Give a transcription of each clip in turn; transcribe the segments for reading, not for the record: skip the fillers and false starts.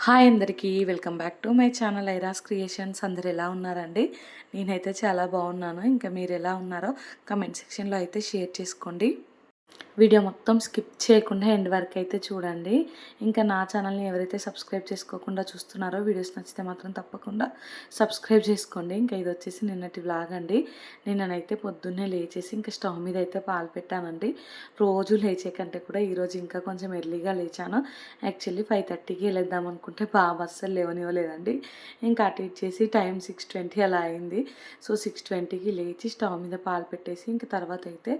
Hi అందరికీ welcome back to my channel Airas creations. అందరు ఎలా ఉన్నారండి? నేనైతే చాలా బాగున్నాను. ఇంకా మీరు ఎలా ఉన్నారో కమెంట్ సెక్షన్లో అయితే షేర్ చేసుకోండి. వీడియో మొత్తం స్కిప్ చేయకుండా ఎండ్ వరకు అయితే చూడండి. ఇంకా నా ఛానల్ని ఎవరైతే సబ్స్క్రైబ్ చేసుకోకుండా చూస్తున్నారో వీడియోస్ నచ్చితే మాత్రం తప్పకుండా సబ్స్క్రైబ్ చేసుకోండి. ఇంకా ఇది వచ్చేసి నిన్నటి వ్లాగ్ అండి. నిన్ననైతే పొద్దున్నే లేచేసి ఇంకా స్టవ్ మీద అయితే పాలు పెట్టానండి. రోజు లేచే కంటే కూడా ఈరోజు ఇంకా కొంచెం ఎర్లీగా లేచాను. యాక్చువల్లీ 5:30కి వెళ్ళేద్దాం అనుకుంటే బాబు అస్సలు లేవనివ్వలేదండి. ఇంకా అటు ఇచ్చేసి టైం 6:20 అలా అయింది. సో 6:20కి లేచి స్టవ్ మీద పాలు పెట్టేసి ఇంకా తర్వాత అయితే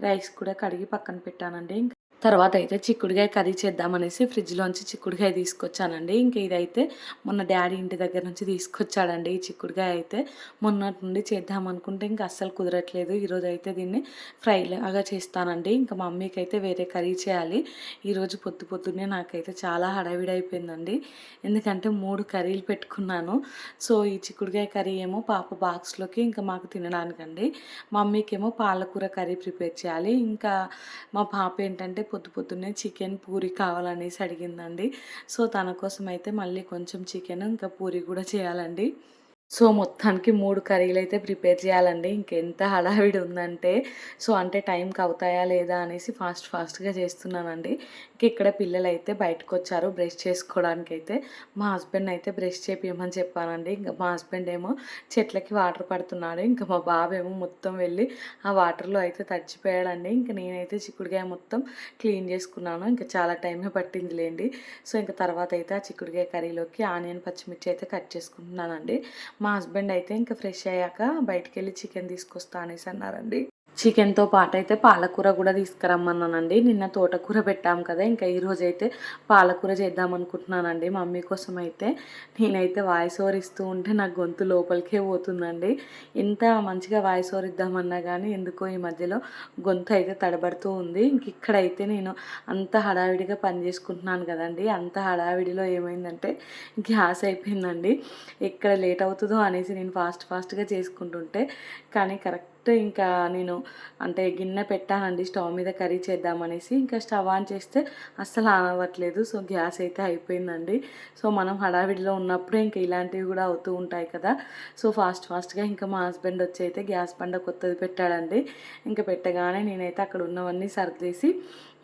రైస్ కూడా కడిగి పక్కన పెట్టానండి. తర్వాత అయితే చిక్కుడుకాయ కర్రీ చేద్దామనేసి ఫ్రిడ్జ్లోంచి చిక్కుడుకాయ తీసుకొచ్చానండి. ఇంక ఇదైతే మొన్న డాడీ ఇంటి దగ్గర నుంచి తీసుకొచ్చాడండి. ఈ చిక్కుడుకాయ అయితే మొన్నటి నుండి చేద్దామనుకుంటే ఇంకా అస్సలు కుదరట్లేదు. ఈరోజు అయితే దీన్ని ఫ్రై లాగా చేస్తానండి. ఇంకా మమ్మీకి అయితే వేరే కర్రీ చేయాలి. ఈరోజు పొద్దున్నే నాకైతే చాలా హడావిడి అయిపోయిందండి. ఎందుకంటే 3 కర్రీలు పెట్టుకున్నాను. సో ఈ చిక్కుడుకాయ కర్రీ ఏమో పాప బాక్స్లోకి ఇంకా మాకు తినడానికండి. మమ్మీకేమో పాలకూర కర్రీ ప్రిపేర్ చేయాలి. ఇంకా మా పాప ఏంటంటే పొద్దున్నే చికెన్ పూరి కావాలనేసి అడిగిందండి. సో తన కోసం అయితే మళ్ళీ కొంచెం చికెన్ ఇంకా పూరి కూడా చేయాలండి. సో మొత్తానికి 3 కర్రీలు అయితే ప్రిపేర్ చేయాలండి. ఇంకెంత హడావిడి ఉందంటే అంటే టైంకి అవుతాయా లేదా అనేసి ఫాస్ట్గా చేస్తున్నానండి. ఇక్కడ పిల్లలైతే బయటకు వచ్చారు బ్రష్ చేసుకోవడానికైతే. మా హస్బెండ్ అయితే బ్రష్ చేపియమని చెప్పానండి. ఇంకా మా హస్బెండ్ ఏమో చెట్లకి వాటర్ పడుతున్నాడు. ఇంకా మా బాబు ఏమో మొత్తం వెళ్ళి ఆ వాటర్లో అయితే తడిచిపోయాడండి. ఇంకా నేనైతే చిక్కుడుకాయ మొత్తం క్లీన్ చేసుకున్నాను. ఇంకా చాలా టైమే పట్టింది లేండి. సో ఇంకా తర్వాత అయితే ఆ చిక్కుడుకాయ కర్రీలోకి ఆనియన్ పచ్చిమిర్చి అయితే కట్ చేసుకుంటున్నానండి. మా హస్బెండ్ అయితే ఇంకా ఫ్రెష్ అయ్యాక బయటికి వెళ్ళి చికెన్ తీసుకొస్తా అనేసి అన్నారండి. చికెన్తో పాటు అయితే పాలకూర కూడా తీసుకురమ్మన్నానండి. నిన్న తోటకూర పెట్టాం కదా, ఇంకా ఈరోజు అయితే పాలకూర చేద్దాం అనుకుంటున్నానండి మమ్మీ కోసం. అయితే నేనైతే వాయిస్ ఓవర్ ఇస్తూ ఉంటే నాకు గొంతు లోపలికే పోతుందండి. ఎంత మంచిగా వాయిస్ ఓవర్ ఇద్దామన్నా కానీ ఎందుకో ఈ మధ్యలో గొంతు అయితే తడబడుతూ ఉంది. ఇంక ఇక్కడైతే నేను అంత హడావిడిగా పని చేసుకుంటున్నాను కదండి. అంత హడావిడిలో ఏమైందంటే గ్యాస్ అయిపోయిందండి. ఎక్కడ లేట్ అవుతుందో అనేసి నేను ఫాస్ట్గా చేసుకుంటుంటే కానీ కరెక్ట్ ఇంకా నేను అంటే గిన్నె పెట్టానండి స్టవ్ మీద కర్రీ చేద్దామనేసి. ఇంకా స్టవ్ ఆన్ చేస్తే అస్సలు ఆన్ అవ్వట్లేదు. సో గ్యాస్ అయితే అయిపోయిందండి. సో మనం హడావిడిలో ఉన్నప్పుడు ఇంకా ఇలాంటివి కూడా అవుతూ ఉంటాయి కదా. సో ఫాస్ట్గా ఇంకా మా హస్బెండ్ వచ్చి అయితే గ్యాస్ బండ కొత్తది పెట్టాడండి. ఇంకా పెట్టగానే నేనైతే అక్కడ ఉన్నవన్నీ సర్దేసి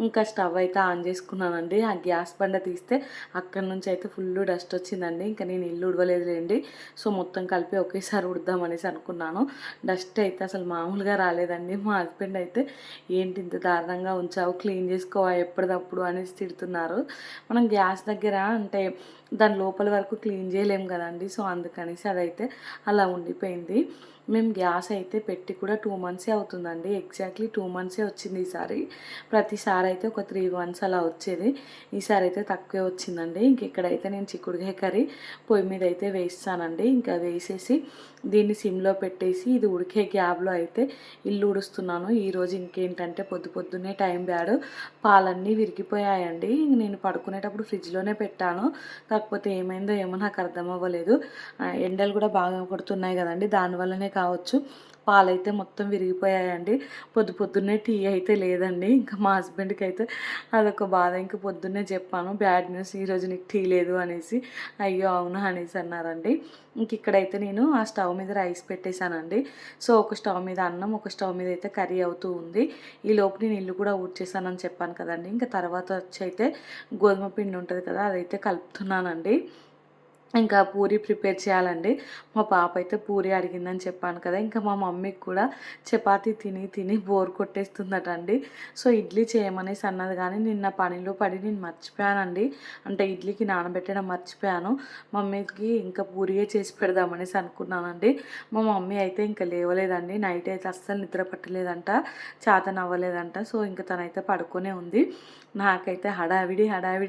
ఇంకా స్టవ్ అయితే ఆన్ చేసుకున్నానండి. ఆ గ్యాస్ బండ తీస్తే అక్కడి నుంచి అయితే ఫుల్ డస్ట్ వచ్చిందండి. ఇంకా నేను ఇల్లు ఉడవలేదులేండి. సో మొత్తం కలిపి ఒకేసారి ఉడదామనేసి అనుకున్నాను. డస్ట్ అయితే అసలు మామూలుగా రాలేదండి. మా హస్బెండ్ అయితే ఏంటి ఇంత దారుణంగా ఉంచావు, క్లీన్ చేసుకోవా ఎప్పటికప్పుడు అనేసి తిడుతున్నారు. మనం గ్యాస్ దగ్గర అంటే దాని లోపల వరకు క్లీన్ చేయలేము కదండి. సో అందుకనేసి అదైతే అలా ఉండిపోయింది. మేము గ్యాస్ అయితే పెట్టి కూడా 2 మంత్సే అవుతుందండి. ఎగ్జాక్ట్లీ 2 మంత్సే వచ్చింది ఈసారి. ప్రతిసారి అయితే ఒక 3 మంత్స్ అలా వచ్చేది. ఈసారి అయితే తక్కువే వచ్చిందండి. ఇంక ఇక్కడైతే నేను చిక్కుడుకాయ కర్రీ పొయ్యి మీద అయితే వేస్తానండి. ఇంకా వేసేసి దీన్ని సిమ్లో పెట్టేసి ఇది ఉడికే గ్యాప్లో అయితే ఇల్లు ఉడుస్తున్నాను. ఈరోజు ఇంకేంటంటే పొద్దున్నే టైం బ్యాడ్, పాలన్నీ విరిగిపోయాయండి. నేను పడుకునేటప్పుడు ఫ్రిడ్జ్లోనే పెట్టాను. కాకపోతే ఏమైందో ఏమో నాకు అర్థం అవ్వలేదు. ఎండలు కూడా బాగా కొడుతున్నాయి కదండి, దానివల్లనే కావచ్చు పాలైతే మొత్తం విరిగిపోయాయండి. పొద్దున్నే టీ అయితే లేదండి. ఇంకా మా హస్బెండ్కి అయితే అదొక బాధ. ఇంకా పొద్దున్నే చెప్పాను బ్యాడ్ న్యూస్, ఈరోజు నీకు టీ లేదు అనేసి. అయ్యో అవునా అనేసి అన్నారండి. ఇంక ఇక్కడైతే నేను ఆ స్టవ్ మీద రైస్ పెట్టేశానండి. సో ఒక స్టవ్ మీద అన్నం, ఒక స్టవ్ మీద అయితే కర్రీ అవుతూ ఉంది. ఈ లోపు నేను ఇల్లు కూడా ఊడ్చేసానని చెప్పాను కదండి. ఇంకా తర్వాత వచ్చి అయితే గోధుమ పిండి ఉంటుంది కదా, అదైతే కలుపుతున్నానండి. ఇంకా పూరి ప్రిపేర్ చేయాలండి. మా పాప అయితే పూరి అడిగిందని చెప్పాను కదా. ఇంకా మా మమ్మీకి కూడా చపాతీ తిని బోర్ కొట్టేస్తుందట అండి. సో ఇడ్లీ చేయమనేసి అన్నది కానీ నిన్న పనిలో పడి నేను మర్చిపోయానండి. అంటే ఇడ్లీకి నానబెట్టడం మర్చిపోయాను. మమ్మీకి ఇంకా పూరియే చేసి పెడదామనేసి అనుకున్నానండి. మా మమ్మీ అయితే ఇంకా లేవలేదండి. నైట్ అయితే అస్సలు నిద్ర పట్టలేదంట, చేతన అవ్వలేదంట. సో ఇంకా తనైతే పడుకొనే ఉంది. నాకైతే హడావిడి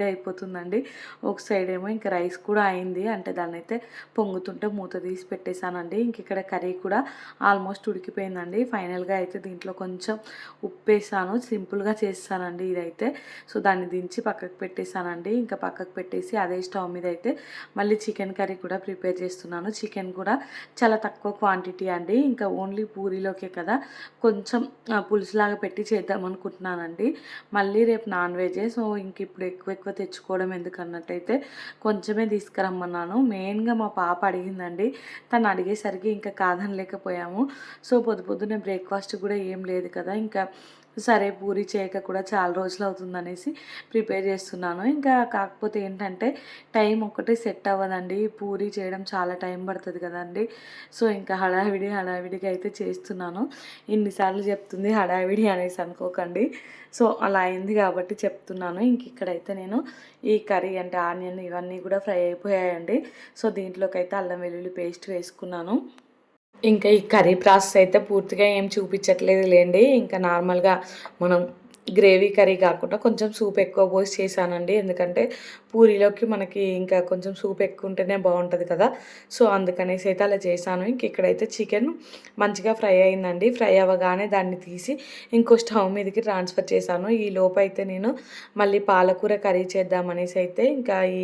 అయిపోతుందండి. ఒక సైడ్ ఏమో ఇంకా రైస్ కూడా అయింది. అంటే దాన్ని అయితే పొంగుతుంటే మూత తీసి పెట్టేశానండి. ఇంక ఇక్కడ కర్రీ కూడా ఆల్మోస్ట్ ఉడికిపోయిందండి. ఫైనల్గా అయితే దీంట్లో కొంచెం ఉప్పు వేసాను. సింపుల్గా చేస్తానండి ఇదైతే. సో దాన్ని దించి పక్కకు పెట్టేశానండి. ఇంకా పక్కకు పెట్టేసి అదే స్టవ్ మీద అయితే మళ్ళీ చికెన్ కర్రీ కూడా ప్రిపేర్ చేస్తున్నాను. చికెన్ కూడా చాలా తక్కువ క్వాంటిటీ అండి. ఇంకా ఓన్లీ పూరీలోకే కదా కొంచెం పులుసులాగా పెట్టి చేద్దాం అనుకుంటున్నానండి. మళ్ళీ రేపు నాన్ వెజే. సో ఇంక ఇప్పుడు ఎక్కువ తెచ్చుకోవడం ఎందుకన్నట్టయితే కొంచెమే తీసుకురమ్మన్నాను. మెయిన్గా మా పాప అడిగిందండి. తను అడిగేసరికి ఇంకా కాదనలేకపోయాము. సో పొద్దున్నే బ్రేక్ఫాస్ట్ కూడా ఏం లేదు కదా, ఇంకా సరే పూరి చేయక కూడా చాలా రోజులు అవుతుందనేసి ప్రిపేర్ చేస్తున్నాను. ఇంకా కాకపోతే ఏంటంటే టైం ఒక్కటే సెట్ అవ్వదండి. పూరి చేయడం చాలా టైం పడుతుంది కదండి. సో ఇంకా హడావిడిగా అయితే చేస్తున్నాను. ఇన్నిసార్లు చెప్తుంది హడావిడి అనేసి అనుకోకండి. సో అలా అయింది కాబట్టి చెప్తున్నాను. ఇంక ఇక్కడైతే నేను ఈ కర్రీ అంటే ఆనియన్ ఇవన్నీ కూడా ఫ్రై అయిపోయాయండి. సో దీంట్లోకి అయితే అల్లం వెల్లుల్లి పేస్ట్ వేసుకున్నాను. ఇంకా ఈ కర్రీ ప్రాసెస్ అయితే పూర్తిగా ఏం చూపించట్లేదు లేండి. ఇంకా నార్మల్గా మనం గ్రేవీ కర్రీ కాకుండా కొంచెం సూప్ ఎక్కువ పోసి చేశానండి. ఎందుకంటే పూరీలోకి మనకి ఇంకా కొంచెం సూప్ ఎక్కువ ఉంటేనే బాగుంటుంది కదా. సో అందుకనేసి అయితే అలా చేశాను. ఇంక ఇక్కడైతే చికెన్ మంచిగా ఫ్రై అయిందండి. ఫ్రై అవ్వగానే దాన్ని తీసి ఇంకో స్టవ్ మీదకి ట్రాన్స్ఫర్ చేశాను. ఈ లోపు అయితే నేను మళ్ళీ పాలకూర కర్రీ చేద్దామనేసి అయితే ఇంకా ఈ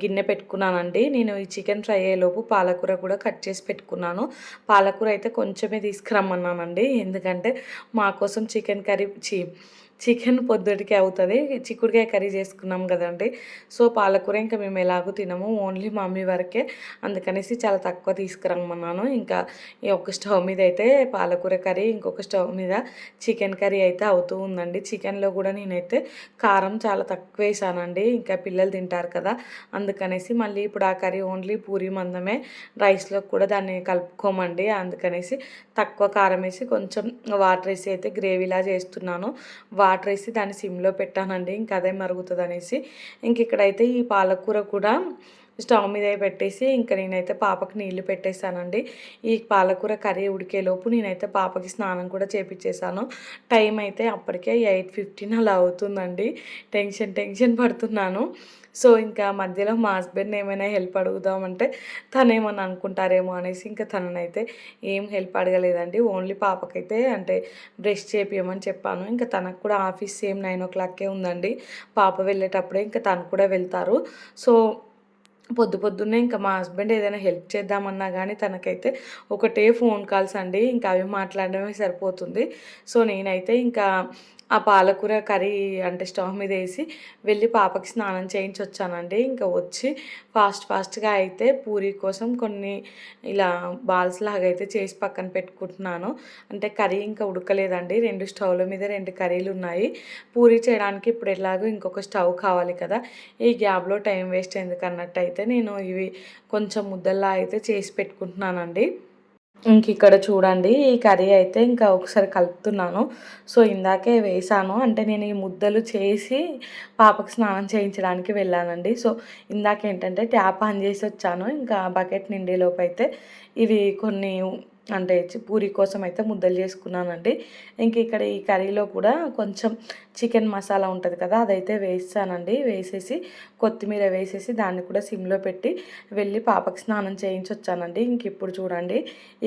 గిన్నె పెట్టుకున్నానండి. నేను ఈ చికెన్ ఫ్రై అయ్యేలోపు పాలకూర కూడా కట్ చేసి పెట్టుకున్నాను. పాలకూర అయితే కొంచెమే తీసుకురమ్మన్నానండి. ఎందుకంటే మా కోసం చికెన్ పొద్దుటికి అవుతుంది. చిక్కుడుకాయ కర్రీ చేసుకున్నాం కదండి. సో పాలకూర ఇంకా మేము ఎలాగో తినము, ఓన్లీ మమ్మీ వరకే. అందుకనేసి చాలా తక్కువ తీసుకురమ్మన్నాను. ఇంకా ఈ ఒక స్టవ్ మీద అయితే పాలకూర కర్రీ, ఇంకొక స్టవ్ మీద చికెన్ కర్రీ అయితే అవుతూ ఉందండి. చికెన్లో కూడా నేనైతే కారం చాలా తక్కువ వేసానండి. ఇంకా పిల్లలు తింటారు కదా, అందుకనేసి మళ్ళీ ఇప్పుడు ఆ కర్రీ ఓన్లీ పూరి మందమే, రైస్లో కూడా దాన్ని కలుపుకోమండి. అందుకనేసి తక్కువ కారం వేసి కొంచెం వాటర్ వేసి అయితే గ్రేవీలా చేస్తున్నాను. వాటర్ వేసి దాన్ని సిమ్లో పెట్టానండి. ఇంకా అదే మరుగుతుంది అనేసి. ఇంక ఇక్కడైతే ఈ పాలకూర కూడా స్టవ్ మీద పెట్టేసి ఇంకా నేనైతే పాపకి నీళ్లు పెట్టేశానండి. ఈ పాలకూర కర్రీ ఉడికేలోపు నేనైతే పాపకి స్నానం కూడా చేపించేశాను. టైం అయితే అప్పటికే 8:15 అలా అవుతుందండి. టెన్షన్ పడుతున్నాను. సో ఇంకా మధ్యలో మా హస్బెండ్ ఏమైనా హెల్ప్ అడుగుదామంటే తనేమన్నా అనుకుంటారేమో అనేసి ఇంకా తననైతే ఏం హెల్ప్ అడగలేదండి. ఓన్లీ పాపకైతే అంటే బ్రష్ చేపియమని చెప్పాను. ఇంకా తనకు కూడా ఆఫీస్ సేమ్ 9 o'clockకే ఉందండి. పాప వెళ్ళేటప్పుడే ఇంకా తను కూడా వెళ్తారు. సో పొద్దున్నే ఇంకా మా హస్బెండ్ ఏదైనా హెల్ప్ చేద్దామన్నా కానీ తనకైతే ఒకటే ఫోన్ కాల్స్ అండి. ఇంకా అవి మాట్లాడడమే సరిపోతుంది. సో నేనైతే ఇంకా ఆ పాలకూర కర్రీ అంటే స్టవ్ మీద వేసి వెళ్ళి పాపకి స్నానం చేయించి వచ్చానండి. ఇంకా వచ్చి ఫాస్ట్గా అయితే పూరీ కోసం కొన్ని ఇలా బాల్స్ లాగా అయితే చేసి పక్కన పెట్టుకుంటున్నాను. అంటే కర్రీ ఇంకా ఉడకలేదండి. 2 స్టవ్ల మీద 2 కర్రీలు ఉన్నాయి. పూరీ చేయడానికి ఇప్పుడు ఎలాగో ఇంకొక స్టవ్ కావాలి కదా, ఈ గ్యాప్లో టైం వేస్ట్ ఎందుకన్నట్టు అయితే నేను ఇవి కొంచెం ముద్దల్లా అయితే చేసి పెట్టుకుంటున్నానండి. ఇంక ఇక్కడ చూడండి ఈ కర్రీ అయితే ఇంకా ఒకసారి కలుపుతున్నాను. సో ఇందాకే వేసాను, అంటే నేను ఈ ముద్దలు చేసి పాపకి స్నానం చేయించడానికి వెళ్ళానండి. సో ఇందాక ఏంటంటే ట్యాప్ ఆన్ చేసి వచ్చాను. ఇంకా బకెట్ నిండేలోపు అయితే ఇవి కొన్ని అంటే పూరి కోసం అయితే ముద్దలు చేసుకున్నానండి. ఇంక ఇక్కడ ఈ కర్రీలో కూడా కొంచెం చికెన్ మసాలా ఉంటుంది కదా, అదైతే వేసానండి. వేసేసి కొత్తిమీర వేసేసి దాన్ని కూడా సిమ్లో పెట్టి వెళ్ళి పాపకి స్నానం చేయించి వచ్చానండి. ఇంక ఇప్పుడు చూడండి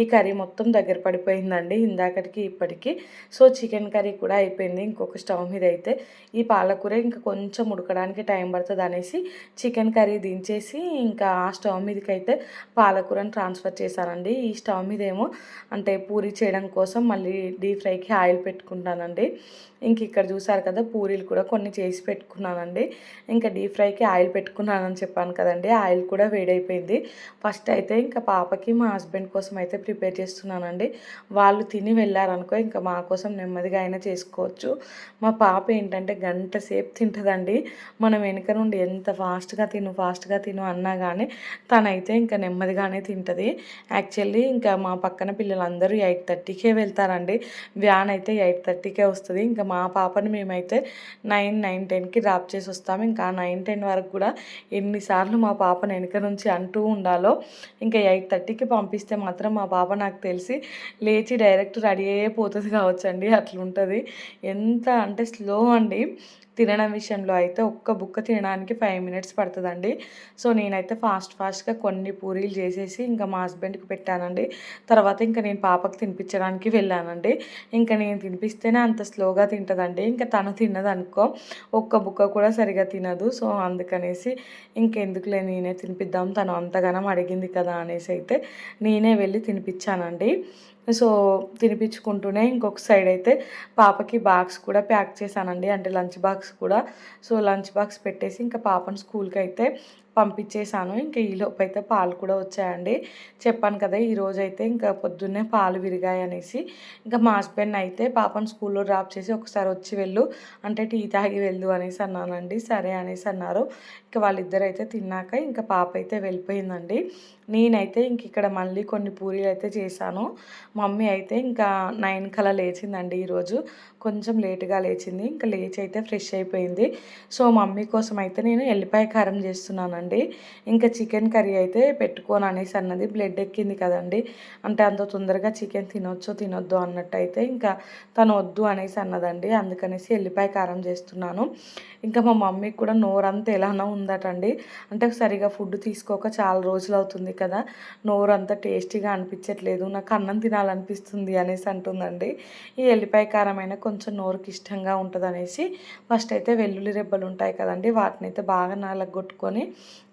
ఈ కర్రీ మొత్తం దగ్గర పడిపోయిందండి ఇందాకటికి ఇప్పటికి. సో చికెన్ కర్రీ కూడా అయిపోయింది. ఇంకొక స్టవ్ మీద అయితే ఈ పాలకూర ఇంకా కొంచెం ఉడకడానికి టైం పడుతుంది అనేసి చికెన్ కర్రీ దించేసి ఇంకా ఆ స్టవ్ మీదకి అయితే పాలకూరని ట్రాన్స్ఫర్ చేశానండి. ఈ స్టవ్ మీద ఏమో అంటే పూరి చేయడం కోసం మళ్ళీ డీప్ ఫ్రైకి ఆయిల్ పెట్టుకుంటానండి. ఇంక ఇక్కడ చూసారు కదా పూరీలు కూడా కొన్ని చేసి పెట్టుకున్నానండి. ఇంకా డీప్ ఫ్రైకి ఆయిల్ పెట్టుకున్నానని చెప్పాను కదండి, ఆయిల్ కూడా వేడైపోయింది. ఫస్ట్ అయితే ఇంకా పాపకి మా హస్బెండ్ కోసం అయితే ప్రిపేర్ చేస్తున్నానండి. వాళ్ళు తిని వెళ్ళారనుకో ఇంకా మా కోసం నెమ్మదిగా అయినా చేసుకోవచ్చు. మా పాప ఏంటంటే గంట సేపు తింటుందండి. మనం వెనుక నుండి ఎంత ఫాస్ట్గా తిను అన్నా కానీ తనైతే ఇంకా నెమ్మదిగానే తింటుంది. యాక్చువల్లీ ఇంకా మా పక్కన పిల్లలందరూ 8:30కే వెళ్తారండి. వ్యాన్ అయితే 8:30కే వస్తుంది. ఇంకా మా పాపని మేమైతే 9:10కి డ్రాప్ చేసి వస్తాము. ఇంకా 9:10 వరకు కూడా ఎన్నిసార్లు మా పాపను వెనుక నుంచి అంటూ ఉండాలో. ఇంకా 8:30కి పంపిస్తే మాత్రం మా పాప నాకు తెలిసి లేచి డైరెక్ట్ రెడీ అయిపోతుంది కావచ్చండి, అట్లుంటుంది. ఎంత అంటే స్లో అండి. తినడం విషయంలో అయితే ఒక్క బుక్క తినడానికి 5 మినిట్స్ పడుతుందండి. సో నేనైతే ఫాస్ట్‌గా కొన్ని పూరీలు చేసేసి ఇంకా మా హస్బెండ్‌కి పెట్టానండి. తర్వాత ఇంకా నేను పాపకి తినిపించడానికి వెళ్ళానండి. ఇంకా నేను తినిపిస్తేనే అంత స్లోగా తింటదండి. ఇంకా తను తిన్నదనుకో ఒక్క బుక్క కూడా సరిగ్గా తినదు. సో అందుకనేసి ఇంకెందుకులే నేనే తినిపిద్దాం, తను అంతగనం అడిగింది కదా అనేసి అయితే నేనే వెళ్ళి తినిపించానండి. సో తినిపించుకుంటూనే ఇంకొక సైడ్ అయితే పాపకి బాక్స్ కూడా ప్యాక్ చేశానండి. అంటే లంచ్ బాక్స్ కూడా. సో లంచ్ బాక్స్ పెట్టేసి ఇంకా పాపను స్కూల్కి అయితే పంపించేశాను. ఇంకా ఈలోపు అయితే పాలు కూడా వచ్చాయండి. చెప్పాను కదా ఈరోజైతే ఇంకా పొద్దున్నే పాలు విరిగాయి అనేసి. ఇంకా మా హస్బెండ్ అయితే పాపను స్కూల్లో డ్రాప్ చేసి ఒకసారి వచ్చి వెళ్ళు అంటే టీ తాగి వెళ్ళు అనేసి అన్నానండి. సరే అనేసి అన్నారు. ఇంకా వాళ్ళిద్దరు అయితే తిన్నాక ఇంకా పాప అయితే వెళ్ళిపోయిందండి. నేనైతే ఇంక ఇక్కడ మళ్ళీ కొన్ని పూరీలు అయితే చేశాను. మమ్మీ అయితే ఇంకా 9 కల్లా లేచిందండి ఈరోజు. కొంచెం లేట్‌గా లేచింది. ఇంకా లేచి అయితే ఫ్రెష్ అయిపోయింది. సో మమ్మీ కోసం అయితే నేను ఎల్లిపాయ కారం చేస్తున్నానండి. ఇంకా చికెన్ కర్రీ అయితే పెట్టుకోను అనేసి అన్నది. బ్లడ్ ఎక్కింది కదండీ! అంటే అంత తొందరగా చికెన్ తినొచ్చో తినొద్దో అన్నట్టయితే ఇంకా తను వద్దు అనేసి అన్నదండి. అందుకనేసి ఎల్లిపాయ కారం చేస్తున్నాను. ఇంకా మా మమ్మీకి కూడా నోరంతా ఎలానో ఉందటండి. అంటే సరిగ్గా ఫుడ్ తీసుకోక చాలా రోజులు అవుతుంది కదా! నోరంతా టేస్టీగా అనిపించట్లేదు, నాకు అన్నం తినాలనిపిస్తుంది అనేసి అంటుందండి. ఈ ఎల్లిపాయ కారమైనా కొంచెం నోరుకి ఇష్టంగా ఉంటుందనేసి ఫస్ట్ అయితే వెల్లుల్లి రెబ్బలు ఉంటాయి కదండి, వాటిని అయితే బాగా నలగొట్టుకొని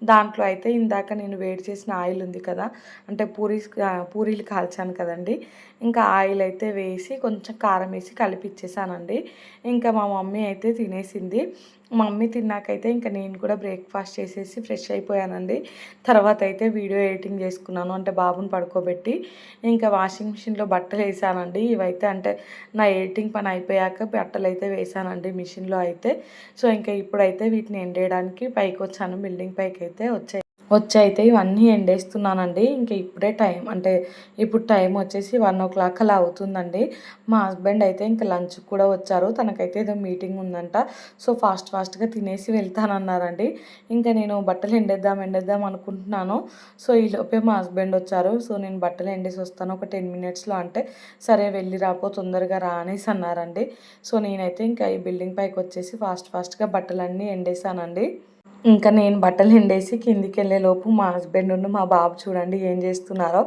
దాంట్లో అయితే ఇందాక నేను వేడి చేసిన ఆయిల్ ఉంది కదా, అంటే పూరీలు కాల్చాను కదండి, ఇంకా ఆయిల్ అయితే వేసి కొంచెం కారం వేసి కలిపిచ్చేసానండి. ఇంకా మా మమ్మీ అయితే తినేసింది. మమ్మీ తిన్నాకైతే ఇంకా నేను కూడా బ్రేక్ఫాస్ట్ చేసేసి ఫ్రెష్ అయిపోయానండి. తర్వాత అయితే వీడియో ఎడిటింగ్ చేసుకున్నాను. అంటే బాబుని పడుకోబెట్టి ఇంకా వాషింగ్ మిషన్లో బట్టలు వేసానండి. ఇవైతే అంటే నా ఎడిటింగ్ పని అయిపోయాక బట్టలు అయితే వేసానండి మిషన్లో అయితే. సో ఇంకా ఇప్పుడైతే వీటిని ఎండేయడానికి పైకి వచ్చాను, బిల్డింగ్ పైకి అయితే వచ్చి ఇవన్నీ ఎండేస్తున్నానండి. ఇంక ఇప్పుడే టైం అంటే ఇప్పుడు టైం వచ్చేసి 1:00 అలా అవుతుందండి. మా హస్బెండ్ అయితే ఇంకా లంచ్కి కూడా వచ్చారు. తనకైతే ఏదో మీటింగ్ ఉందంట. సో ఫాస్ట్గా తినేసి వెళ్తానన్నారండి. ఇంకా నేను బట్టలు ఎండేద్దాం అనుకుంటున్నాను. సో ఈలోపే మా హస్బెండ్ వచ్చారు. సో నేను బట్టలు ఎండేసి వస్తాను ఒక 10 మినిట్స్లో అంటే, సరే వెళ్ళి రాపో తొందరగా రా అనేసి అన్నారండి. సో నేనైతే ఇంకా ఈ బిల్డింగ్ పైకి వచ్చేసి ఫాస్ట్గా బట్టలన్నీ ఎండేసానండి. ఇంకా నేను బట్టలు ఎండేసి కిందికెళ్ళేలోపు మా హస్బెండ్ మా బాబు చూడండి ఏం చేస్తున్నారో.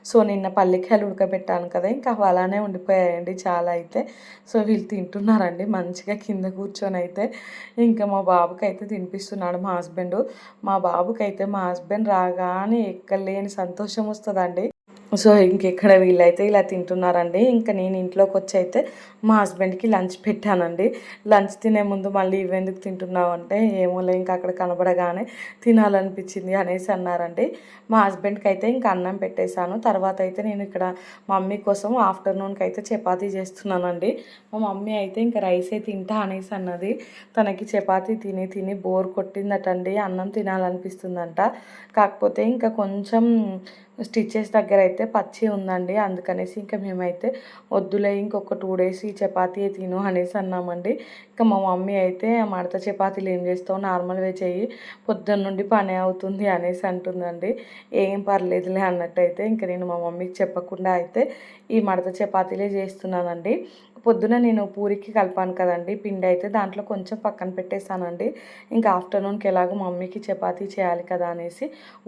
సో నిన్న పల్లికాయలు ఉడకబెట్టాను కదా, ఇంకా అవి అలానే ఉండిపోయాయండి చాలా అయితే. సో వీళ్ళు తింటున్నారండి మంచిగా కింద కూర్చొని అయితే. ఇంకా మా బాబుకి అయితే తినిపిస్తున్నాడు మా హస్బెండ్. మా బాబుకి అయితే మా హస్బెండ్ రాగానే ఎక్కలేని సంతోషం వస్తుందండి. సో ఇంకెక్కడ వీళ్ళైతే ఇలా తింటున్నారండి. ఇంకా నేను ఇంట్లోకి వచ్చి అయితే మా హస్బెండ్కి లంచ్ పెట్టానండి. లంచ్ తినే ముందు మళ్ళీ ఇవెందుకు తింటున్నావు అంటే, ఏమోలే ఇంకా అక్కడ కనబడగానే తినాలనిపించింది అనేసి అన్నారండి. మా హస్బెండ్కి అయితే ఇంకా అన్నం పెట్టేశాను. తర్వాత అయితే నేను ఇక్కడ మమ్మీ కోసం ఆఫ్టర్నూన్కి అయితే చపాతీ చేస్తున్నానండి. మా మమ్మీ అయితే ఇంకా రైసే తింటా అనేసి అన్నది. తనకి చపాతీ తిని బోర్ కొట్టిందటండి, అన్నం తినాలనిపిస్తుందంట. కాకపోతే ఇంకా కొంచెం స్టిచెస్ దగ్గర అయితే పచ్చి ఉందండి. అందుకనేసి ఇంకా మేమైతే వద్దులే ఇంకొక 2 డేస్ ఈ చపాతీ తిను అనేసి అన్నామండి. ఇంకా మా మమ్మీ అయితే మడత చపాతీలు ఏం చేస్తావు, నార్మల్వే చెయ్యి, పొద్దున్న నుండి పని అవుతుంది అనేసి అంటుందండి. ఏం పర్లేదులే అన్నట్టయితే ఇంకా నేను మా మమ్మీకి చెప్పకుండా అయితే ఈ మడత చపాతీలే చేస్తున్నానండి. పొద్దున నేను పూరికి కలిపాను కదండి పిండి, అయితే దాంట్లో కొంచెం పక్కన పెట్టేశానండి. ఇంకా ఆఫ్టర్నూన్కి ఎలాగో మమ్మీకి చపాతీ చేయాలి కదా అనేసి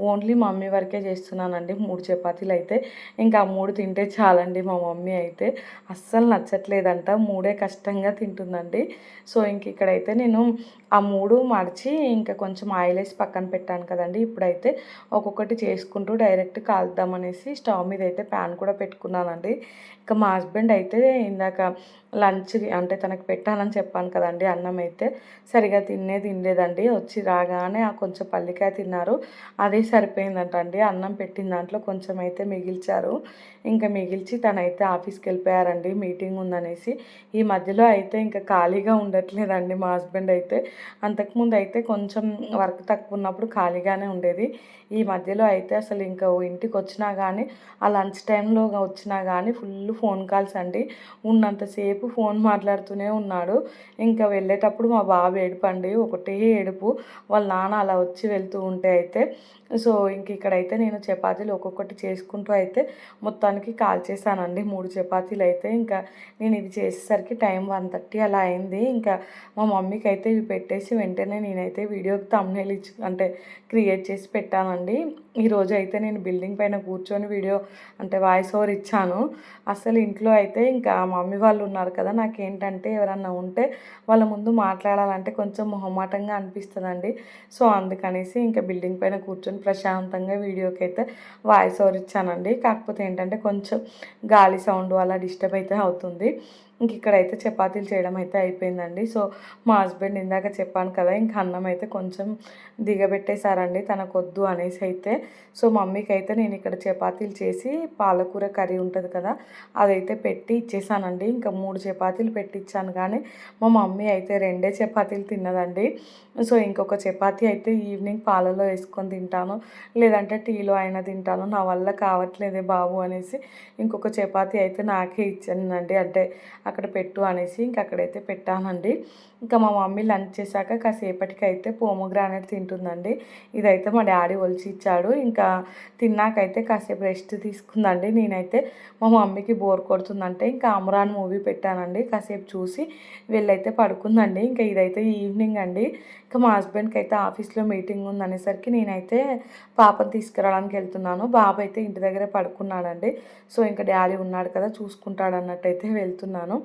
ఓన్లీ మమ్మీ వరకే చేస్తున్నానండి. 3 చపాతీలు అయితే ఇంకా 3 తింటే చాలండి. మా మమ్మీ అయితే అస్సలు నచ్చట్లేదంట, 3 కష్టంగా తింటుందండి. సో ఇంక ఇక్కడైతే నేను ఆ 3 మడిచి ఇంకా కొంచెం ఆయిల్ వేసి పక్కన పెట్టాను కదండి. ఇప్పుడైతే ఒక్కొక్కటి చేసుకుంటూ డైరెక్ట్ కాల్దామనేసి స్టవ్ మీద అయితే ప్యాన్ కూడా పెట్టుకున్నానండి. ఇంకా మా హస్బెండ్ అయితే ఇందాక లంచ్ అంటే తనకు పెట్టాలని చెప్పాను కదండి, అన్నం అయితే సరిగా తినలేదండి. వచ్చి రాగానే ఆ కొంచెం పల్లికాయ తిన్నారు, అదే సరిపోయిందంట అండి. అన్నం పెట్టిన దాంట్లో కొంచెం అయితే మిగిల్చారు. ఇంకా మిగిల్చి తనైతే ఆఫీస్కి వెళ్ళిపోయారండి, మీటింగ్ ఉందనేసి. ఈ మధ్యలో అయితే ఇంకా ఖాళీగా ఉండట్లేదండి మా హస్బెండ్ అయితే. అంతకుముందు అయితే కొంచెం వర్క్ తక్కువ ఉన్నప్పుడు ఖాళీగానే ఉండేది. ఈ మధ్యలో అయితే అసలు ఇంకా ఇంటికి వచ్చినా కానీ ఆ లంచ్ టైంలో వచ్చినా కానీ ఫుల్ ఫోన్ కాల్స్ అండి. ఉన్నంతసేపు సేపు ఫోన్ మాట్లాడుతూనే ఉన్నాడు. ఇంకా వెళ్ళేటప్పుడు మా బాబు ఏడుపండి, ఒకటే ఏడుపు. వాళ్ళ నాన్న అలా వచ్చి వెళ్తూ ఉంటే అయితే. సో ఇంక ఇక్కడైతే నేను చపాతీలు ఒక్కొక్కటి చేసుకుంటూ అయితే మొత్తానికి కాల్చేసానండి 3 చపాతీలు అయితే. ఇంకా నేను ఇవి చేసేసరికి టైం 1:30 అలా అయింది. ఇంకా మా మమ్మీకి అయితే ఇవి పెట్టేసి వెంటనే నేనైతే వీడియోకి థంబ్నెయిల్ అంటే క్రియేట్ చేసి పెట్టానండి. ఈరోజు అయితే నేను బిల్డింగ్ పైన కూర్చొని వీడియో అంటే వాయిస్ ఓవర్ ఇచ్చాను. అసలు ఇంట్లో అయితే ఇంకా మమ్మీ వాళ్ళు ఉన్నారు కదా, నాకేంటంటే ఎవరన్నా ఉంటే వాళ్ళ ముందు మాట్లాడాలంటే కొంచెం మొహమాటంగా అనిపిస్తుందండి. సో అందుకనేసి ఇంకా బిల్డింగ్ పైన కూర్చొని ప్రశాంతంగా వీడియోకి అయితే వాయిస్ ఓవర్ ఇచ్చానండి. కాకపోతే ఏంటంటే కొంచెం గాలి సౌండ్ అలా డిస్టర్బ్ అయితే అవుతుంది. ఇంక ఇక్కడైతే చపాతీలు చేయడం అయితే అయిపోయిందండి. సో మా హస్బెండ్ ఇందాక చెప్పాను కదా, ఇంక అన్నం అయితే కొంచెం దిగబెట్టేశారండి తనకొద్దు అనేసి అయితే. సో మమ్మీకి అయితే నేను ఇక్కడ చపాతీలు చేసి పాలకూర కర్రీ ఉంటుంది కదా, అదైతే పెట్టి ఇచ్చేసానండి. ఇంకా 3 చపాతీలు పెట్టించాను కానీ మా మమ్మీ అయితే 2 చపాతీలు తిన్నదండి. సో ఇంకొక చపాతీ అయితే ఈవినింగ్ పాలలో వేసుకొని తింటాను, లేదంటే టీలో అయినా తింటాను, నా వల్ల కావట్లేదే బాబు అనేసి ఇంకొక చపాతీ అయితే నాకే ఇచ్చానండి. అంటే అక్కడ పెట్టు అనేసి ఇంక అక్కడైతే పెట్టానండి. ఇంకా మా మమ్మీ లంచ్ చేశాక కాసేపటికి అయితే పోమోగ్రానైట్ తింటుందండి. ఇదైతే మా డాడీ ఒలిచి ఇచ్చాడు. ఇంకా తిన్నాకైతే కాసేపు రెస్ట్ తీసుకుందండి. నేనైతే మా మమ్మీకి బోర్ కొడుతుందంటే ఇంకా అమరాన్ మూవీ పెట్టానండి. కాసేపు చూసి వెళ్ళైతే పడుకుందండి. ఇంకా ఇదైతే ఈవినింగ్ అండి. ఇంకా మా హస్బెండ్కి అయితే ఆఫీస్లో మీటింగ్ ఉందనేసరికి నేనైతే పాపను తీసుకురావడానికి వెళ్తున్నాను. బాబు అయితే ఇంటి దగ్గరే పడుకున్నాడండి. సో ఇంకా డాడీ ఉన్నాడు కదా చూసుకుంటాడు అన్నట్టయితే వెళ్తున్నాను.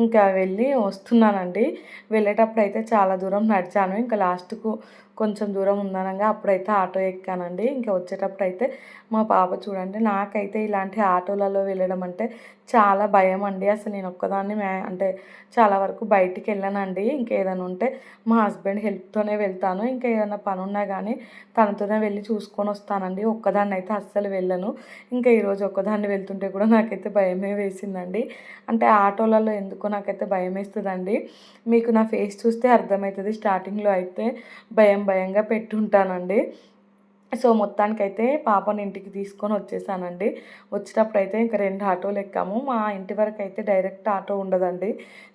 ఇంకా వెళ్ళి వస్తున్నానండి. వెళ్ళేటప్పుడు అయితే చాలా దూరం నడిచాను. ఇంకా లాస్ట్కు కొంచెం దూరం ఉందనగా అప్పుడైతే ఆటో ఎక్కానండి. ఇంకా వచ్చేటప్పుడు అయితే మా పాప చూడండి, నాకైతే ఇలాంటి ఆటోలలో వెళ్ళడం అంటే చాలా భయం అండి. అసలు నేను ఒక్కదాన్ని అంటే చాలా వరకు బయటికి వెళ్ళానండి. ఇంకేదైనా ఉంటే మా హస్బెండ్ హెల్ప్తోనే వెళ్తాను. ఇంకా ఏదైనా పని ఉన్నా కానీ తనతోనే వెళ్ళి చూసుకొని వస్తానండి. ఒక్కదాన్ని అయితే అస్సలు వెళ్ళను. ఇంకా ఈరోజు ఒక్కదాన్ని వెళ్తుంటే కూడా నాకైతే భయమే వేసిందండి. అంటే ఆటోలలో ఎందుకో నాకైతే భయం వేస్తుందండి. మీకు నా ఫేస్ చూస్తే అర్థమవుతుంది. స్టార్టింగ్లో అయితే భయంగా పెట్టుంటానండి. సో మొత్తానికైతే పాపని ఇంటికి తీసుకొని వచ్చేసానండి. వచ్చేటప్పుడు అయితే ఇంకా 2 ఆటోలు ఎక్కాము. మా ఇంటి వరకు అయితే డైరెక్ట్ ఆటో ఉండదండి.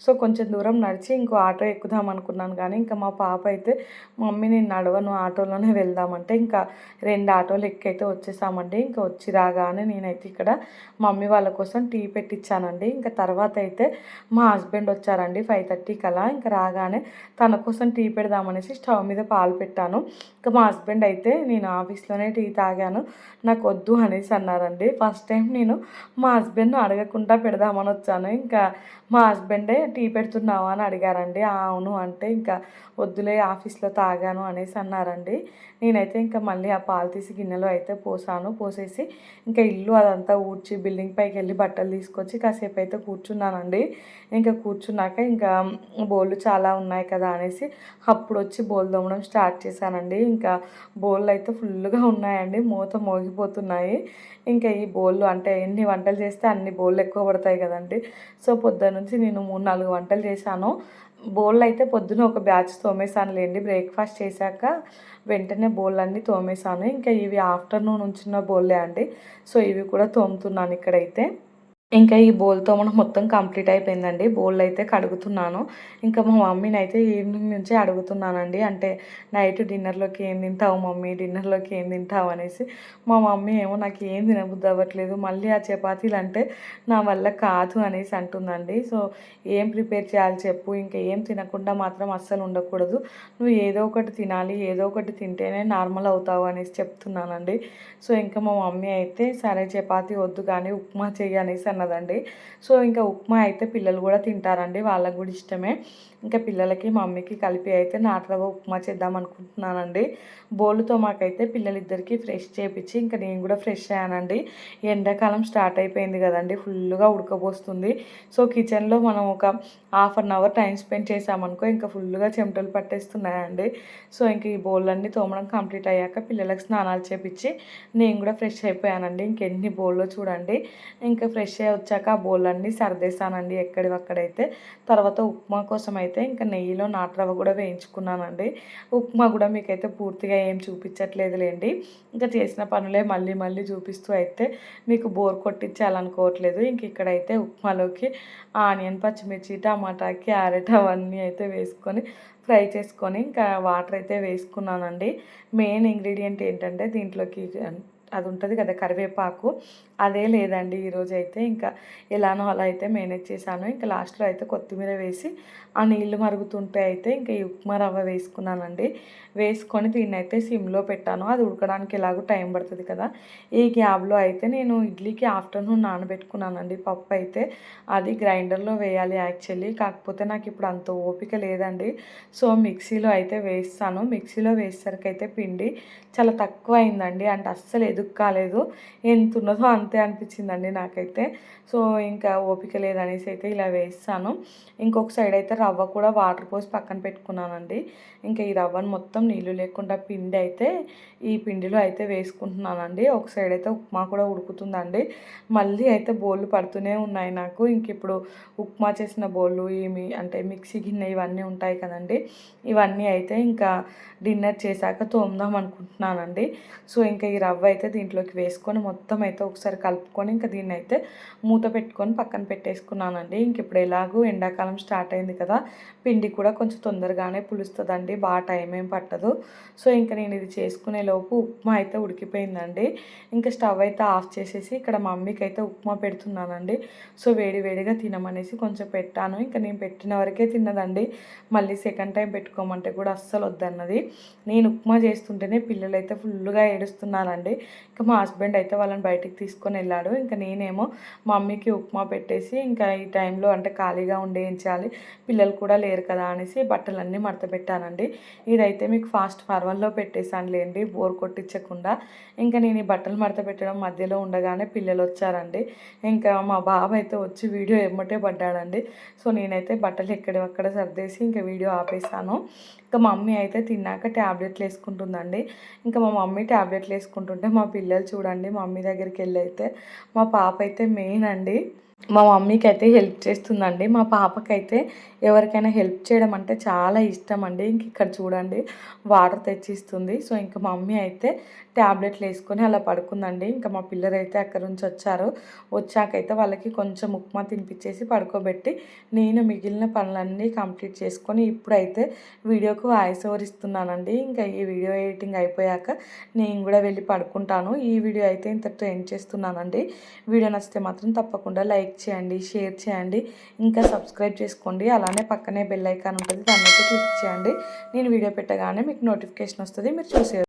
సో కొంచెం దూరం నడిచి ఇంకో ఆటో ఎక్కుదాం అనుకున్నాను కానీ ఇంకా మా పాప అయితే మమ్మీ నేను నడవను, ఆటోలోనే వెళ్దామంటే ఇంకా 2 ఆటోలు ఎక్కైతే వచ్చేసామండి. ఇంకా వచ్చి రాగానే నేనైతే ఇక్కడ మమ్మీ వాళ్ళ కోసం టీ పెట్టించానండి. ఇంకా తర్వాత అయితే మా హస్బెండ్ వచ్చారండి 5:30 కలా. ఇంకా రాగానే తన కోసం టీ పెడదామనేసి స్టవ్ మీద పాలు పెట్టాను. ఇంకా మా హస్బెండ్ అయితే నేను ఆఫీస్లోనే టీ తాగాను, నాకు వద్దు అనేసి అన్నారండి. ఫస్ట్ టైం నేను మా హస్బెండ్ను అడగకుండా పెడదామని వచ్చాను. ఇంకా మా హస్బెండే టీ పెడుతున్నావా అని అడిగారండి. అవును అంటే ఇంకా వద్దులే ఆఫీస్లో తాగాను అనేసి అన్నారండి. నేనైతే ఇంకా మళ్ళీ ఆ పాలు తీసి గిన్నెలో అయితే పోసేసి ఇంకా ఇల్లు అదంతా ఊడ్చి బిల్డింగ్ పైకి వెళ్ళి బట్టలు తీసుకొచ్చి కాసేపు అయితే కూర్చున్నానండి. ఇంకా కూర్చున్నాక ఇంకా బోళ్ళు చాలా ఉన్నాయి కదా అనేసి అప్పుడు వచ్చి బోళ్ళు తోమడం స్టార్ట్ చేశానండి. ఇంకా బోళ్ళు అయితే ఫుల్గా ఉన్నాయండి, మూత మోగిపోతున్నాయి. ఇంకా ఈ బోళ్ళు అంటే ఎన్ని వంటలు చేస్తే అన్ని బోళ్ళు ఎక్కువ పడతాయి కదండి. సో పొద్దున్న నుంచి నేను 3-4 వంటలు చేశాను. బోళ్ళు అయితే పొద్దున ఒక బ్యాచ్ తోమేసానులేండి. బ్రేక్ఫాస్ట్ చేశాక వెంటనే బోళ్ళన్నీ తోమేశాను. ఇంకా ఇవి ఆఫ్టర్నూన్ ఉంచిన బోళ్ళే అండి. సో ఇవి కూడా తోముతున్నాను ఇక్కడైతే. ఇంకా ఈ బౌల్ తోమడం మొత్తం కంప్లీట్ అయిపోయిందండి. బౌల్ అయితే కడుగుతున్నాను. ఇంకా మా మమ్మీని అయితే ఈవినింగ్ నుంచే అడుగుతున్నానండి. అంటే నైట్ డిన్నర్లోకి ఏం తింటావు మమ్మీ, డిన్నర్లోకి ఏం తింటావు అనేసి. మా మమ్మీ ఏమో నాకు ఏం తినబుద్ధి అవ్వట్లేదు, మళ్ళీ ఆ చపాతీలు అంటే నా వల్ల కాదు అనేసి అంటుందండి. సో ఏం ప్రిపేర్ చేయాలి చెప్పు, ఇంకా ఏం తినకుండా మాత్రం అస్సలు ఉండకూడదు, నువ్వు ఏదో ఒకటి తినాలి, ఏదో ఒకటి తింటేనే నార్మల్ అవుతావు అనేసి చెప్తున్నానండి. సో ఇంకా మా మమ్మీ అయితే సరే చపాతీ వద్దు కానీ ఉప్మా చెయ్యి అనేసి అన్నదండి. సో ఇంకా ఉప్మా అయితే పిల్లలు కూడా తింటారండి, వాళ్ళకు కూడా ఇష్టమే. ఇంకా పిల్లలకి మమ్మీకి కలిపి అయితే నాటురవ్వ ఉప్మా చేద్దాం అనుకుంటున్నానండి. బోలుతో మాకైతే పిల్లలిద్దరికీ ఫ్రెష్ చేయించి ఇంకా నేను కూడా ఫ్రెష్ అయ్యానండి. ఎండాకాలం స్టార్ట్ అయిపోయింది కదండి, ఫుల్గా ఉడకబోస్తుంది. సో కిచెన్లో మనం ఒక 1/2 అవర్ టైం స్పెండ్ చేసామనుకో ఇంకా ఫుల్గా చెమటలు పట్టేస్తున్నాయండి. సో ఇంక ఈ బోళ్ళన్నీ తోమడం కంప్లీట్ అయ్యాక పిల్లలకు స్నానాలు చేపించి నేను కూడా ఫ్రెష్ అయిపోయానండి. ఇంకెన్ని బోల్లో చూడండి. ఇంకా ఫ్రెష్ వచ్చాక ఆ బౌలన్నీ సర్దేశానండి ఎక్కడివక్కడైతే. తర్వాత ఉప్మా కోసం అయితే ఇంకా నెయ్యిలో నాటు రవ్వ కూడా వేయించుకున్నానండి. ఉప్మా కూడా మీకైతే పూర్తిగా ఏం చూపించట్లేదులేండి. ఇంకా చేసిన పనులే మళ్ళీ మళ్ళీ చూపిస్తూ అయితే మీకు బోర్ కొట్టించాలనుకోవట్లేదు. ఇంక ఇక్కడైతే ఉప్మాలోకి ఆనియన్, పచ్చిమిర్చి, టమాటా, క్యారెట్ అవన్నీ అయితే వేసుకొని ఫ్రై చేసుకొని ఇంకా వాటర్ అయితే వేసుకున్నానండి. మెయిన్ ఇంగ్రీడియంట్ ఏంటంటే దీంట్లోకి అది ఉంటుంది కదా కరివేపాకు, అదే లేదండి ఈరోజైతే. ఇంకా ఎలానో అలా అయితే మేనేజ్ చేశాను. ఇంకా లాస్ట్లో అయితే కొత్తిమీర వేసి ఆ నీళ్లు మరుగుతుంటే అయితే ఇంకా ఈ ఉప్మా రవ్వ వేసుకున్నానండి. వేసుకొని దీన్ని అయితే సిమ్లో పెట్టాను. అది ఉడకడానికి ఎలాగో టైం పడుతుంది కదా. ఈ గ్యాప్లో అయితే నేను ఇడ్లీకి ఆఫ్టర్నూన్ నానబెట్టుకున్నానండి పప్పు అయితే. అది గ్రైండర్లో వేయాలి యాక్చువల్లీ, కాకపోతే నాకు ఇప్పుడు అంత ఓపిక లేదండి. సో మిక్సీలో అయితే వేస్తాను. మిక్సీలో వేసేసరికి అయితే పిండి చాలా తక్కువ అయిందండి. అంటే అస్సలు ఎదుగు కాలేదు. ఎంత ఉన్నదో అంతే అనిపించిందండి నాకైతే. సో ఇంకా ఓపిక లేదనేసి అయితే ఇలా వేస్తాను. ఇంకొక సైడ్ అయితే రవ్వ కూడా వాటర్ పోసి పక్కన పెట్టుకున్నానండి. ఇంకా ఈ రవ్వను మొత్తం నీళ్ళు లేకుండా పిండి అయితే ఈ పిండిలో అయితే వేసుకుంటున్నానండి. ఒక సైడ్ అయితే ఉప్మా కూడా ఉడుకుతుందండి. మళ్ళీ అయితే బోళ్ళు పడుతూనే ఉన్నాయి నాకు. ఇంక ఇప్పుడు ఉప్మా చేసిన బోళ్ళు అంటే మిక్సీ గిన్నె ఇవన్నీ ఉంటాయి కదండి. ఇవన్నీ అయితే ఇంకా డిన్నర్ చేశాక తోముదాం అనుకుంటున్నానండి. సో ఇంకా ఈ రవ్వ అయితే దీంట్లోకి వేసుకొని మొత్తం అయితే ఒకసారి కలుపుకొని ఇంకా దీన్ని అయితే మూత పెట్టుకొని పక్కన పెట్టేసుకున్నానండి. ఇంక ఇప్పుడు ఎలాగో ఎండాకాలం స్టార్ట్ అయింది కదా, పిండి కూడా కొంచెం తొందరగానే పులుస్తుందండి, బాగా టైం ఏం పట్టదు. సో ఇంకా నేను ఇది చేసుకునే లోపు ఉప్మా అయితే ఉడికిపోయిందండి. ఇంకా స్టవ్ అయితే ఆఫ్ చేసేసి ఇక్కడ మా మమ్మీకి అయితే ఉప్మా పెడుతున్నానండి. సో వేడి వేడిగా తినమనేసి కొంచెం పెట్టాను. ఇంకా నేను పెట్టిన వరకే తిన్నదండి. మళ్ళీ సెకండ్ టైం పెట్టుకోమంటే కూడా అస్సలు వద్దన్నది. నేను ఉప్మా చేస్తుంటేనే పిల్లలు అయితే ఫుల్గా ఏడుస్తున్నారండి. ఇంకా మా హస్బెండ్ అయితే వాళ్ళని బయటికి తీసుకొని వెళ్ళాడు. ఇంకా నేనేమో మా మమ్మీకి ఉప్మా పెట్టేసి ఇంకా ఈ టైంలో అంటే ఖాళీగా ఉండి ఏం చేయాలి, పిల్లలు కూడా లేరు కదా అనేసి బట్టలన్నీ మడత పెట్టానండి. ఇదైతే మీకు ఫాస్ట్ ఫార్వర్డ్లో పెట్టేశానులేండి బోర్ కొట్టించకుండా. ఇంకా నేను ఈ బట్టలు మడత పెట్టడం మధ్యలో ఉండగానే పిల్లలు వచ్చారండి. ఇంకా మా బాబు అయితే వచ్చి వీడియో ఎమ్మటే పడ్డాడండి. సో నేనైతే బట్టలు ఎక్కడెక్కడ సర్దేసి ఇంకా వీడియో ఆపేసాను. ఇంకా మా మమ్మీ అయితే తిన్నాక ట్యాబ్లెట్లు వేసుకుంటుందండి. ఇంకా మా మమ్మీ ట్యాబ్లెట్లు వేసుకుంటుంటే మా పిల్లలు చూడండి మమ్మీ దగ్గరికి వెళ్ళి అయితే మా పాప అయితే మెయిన్ అండి మా మమ్మీకి అయితే హెల్ప్ చేస్తుందండి. మా పాపకైతే ఎవరికైనా హెల్ప్ చేయడం అంటే చాలా ఇష్టం అండి. ఇంక ఇక్కడ చూడండి వాటర్ తెచ్చిస్తుంది. సో ఇంకా మమ్మీ అయితే ట్యాబ్లెట్లు వేసుకొని అలా పడుకుందండి. ఇంకా మా పిల్లలు అయితే అక్కడి నుంచి వచ్చారు. వచ్చాకైతే వాళ్ళకి కొంచెం ఉప్మా తినిపించేసి పడుకోబెట్టి నేను మిగిలిన పనులన్నీ కంప్లీట్ చేసుకొని ఇప్పుడైతే వీడియోకు వాయిస్ ఓవర్ ఇస్తున్నానండి. ఇంకా ఈ వీడియో ఎడిటింగ్ అయిపోయాక నేను కూడా వెళ్ళి పడుకుంటాను. ఈ వీడియో అయితే ఇంతటితో ఎండ్ చేస్తున్నానండి. వీడియో నచ్చితే మాత్రం తప్పకుండా లైక్ చేయండి, షేర్ చేయండి, ఇంకా సబ్స్క్రైబ్ చేసుకోండి. అలానే పక్కనే బెల్ ఐకాన్ ఉంటుంది, దాన్ని అయితే క్లిక్ చేయండి. నేను వీడియో పెట్టగానే మీకు నోటిఫికేషన్ వస్తుంది, మీరు చూసే